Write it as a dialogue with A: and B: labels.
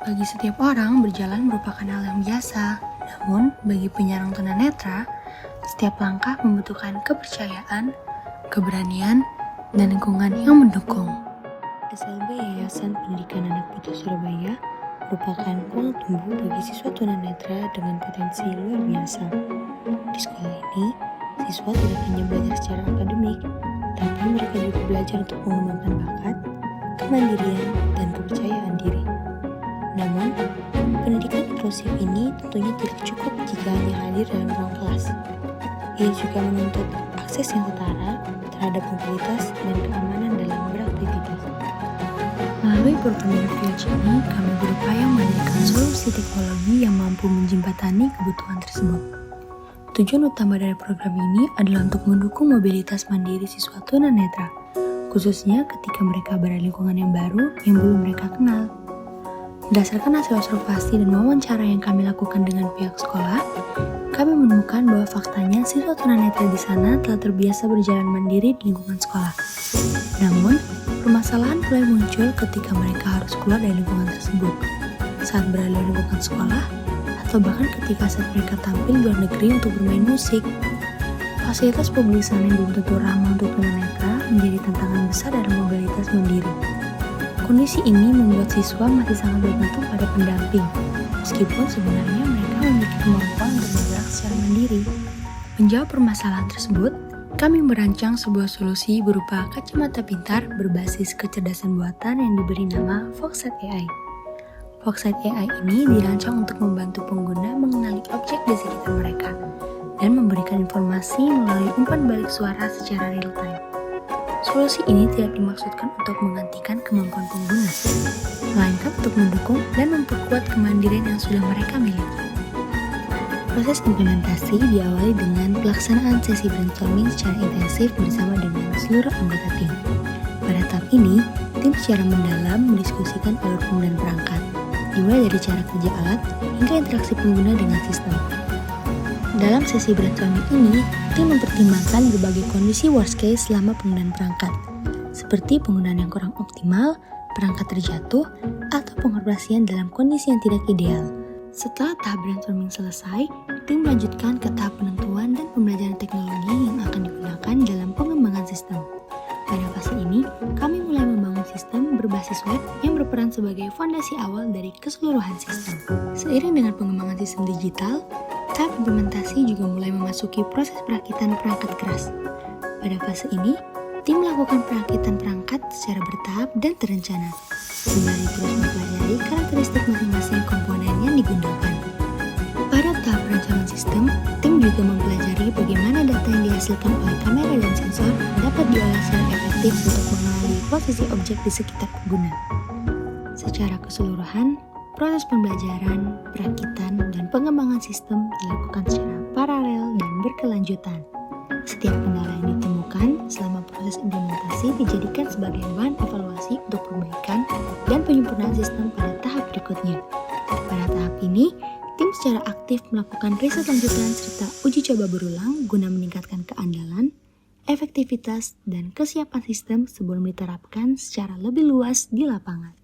A: Bagi setiap orang, berjalan merupakan hal yang biasa. Namun, bagi penyandang tunanetra, setiap langkah membutuhkan kepercayaan, keberanian, dan lingkungan yang mendukung. SLB Yayasan Pendidikan Anak Putus Surabaya merupakan ruang tumbuh bagi siswa tunanetra dengan potensi luar biasa. Di sekolah ini, siswa tidak hanya belajar secara akademik, tapi mereka juga belajar untuk mengembangkan bakat, kemandirian, dan kepercayaan diri. Namun, pendidikan inklusif ini tentunya tidak cukup jika hanya hadir dalam ruang kelas. Ia juga menuntut akses yang setara terhadap mobilitas dan keamanan dalam beraktivitas. Melalui program Refuge ini, kami berupaya menghadirkan solusi teknologi yang mampu menjembatani kebutuhan tersebut. Tujuan utama dari program ini adalah untuk mendukung mobilitas mandiri siswa tunanetra, khususnya ketika mereka berada di lingkungan yang baru yang belum mereka kenal. Berdasarkan hasil observasi dan wawancara yang kami lakukan dengan pihak sekolah, kami menemukan bahwa faktanya siswa tunanetra di sana telah terbiasa berjalan mandiri di lingkungan sekolah. Namun, permasalahan mulai muncul ketika mereka harus keluar dari lingkungan tersebut, saat berada di lingkungan sekolah, atau bahkan ketika saat mereka tampil di luar negeri untuk bermain musik. Fasilitas publik sana yang belum tentu ramah untuk tunanetra menjadi tantangan besar dalam mobilitas mandiri. Kondisi ini membuat siswa masih sangat bergantung pada pendamping, meskipun sebenarnya mereka memiliki kemampuan untuk bergerak secara mandiri. Menjawab permasalahan tersebut, kami merancang sebuah solusi berupa kacamata pintar berbasis kecerdasan buatan yang diberi nama Foxsight AI. Foxsight AI ini dirancang untuk membantu pengguna mengenali objek di sekitar mereka dan memberikan informasi melalui umpan balik suara secara real-time. Solusi ini tidak dimaksudkan untuk menggantikan kemampuan pengguna, melainkan untuk mendukung dan memperkuat kemandirian yang sudah mereka miliki. Proses implementasi diawali dengan pelaksanaan sesi brainstorming secara intensif bersama dengan seluruh anggota tim. Pada tahap ini, tim secara mendalam mendiskusikan alur dan perangkat, dimulai dari cara kerja alat hingga interaksi pengguna dengan sistem. Dalam sesi brainstorming ini, tim mempertimbangkan berbagai kondisi worst case selama penggunaan perangkat, seperti penggunaan yang kurang optimal, perangkat terjatuh, atau pengoperasian dalam kondisi yang tidak ideal. Setelah tahap brainstorming selesai, tim melanjutkan ke tahap penentuan dan pembelajaran teknologi yang akan digunakan dalam pengembangan sistem. Pada fase ini, kami mulai membangun sistem berbasis web yang berperan sebagai fondasi awal dari keseluruhan sistem. Seiring dengan pengembangan sistem digital, tahap implementasi juga mulai memasuki proses perakitan perangkat keras. Pada fase ini, tim melakukan perakitan perangkat secara bertahap dan terencana, sembari terus mempelajari karakteristik masing-masing komponen yang digunakan. Pada tahap perencanaan sistem, tim juga mempelajari bagaimana data yang dihasilkan oleh kamera dan sensor dapat diolah secara efektif untuk mengenali posisi objek di sekitar pengguna. Secara keseluruhan, proses pembelajaran, perakitan, dan pengembangan sistem dilakukan secara paralel dan berkelanjutan. Setiap kendala yang ditemukan selama proses implementasi dijadikan sebagai bahan evaluasi untuk perbaikan dan penyempurnaan sistem pada tahap berikutnya. Pada tahap ini, tim secara aktif melakukan riset lanjutan serta uji coba berulang guna meningkatkan keandalan, efektivitas, dan kesiapan sistem sebelum diterapkan secara lebih luas di lapangan.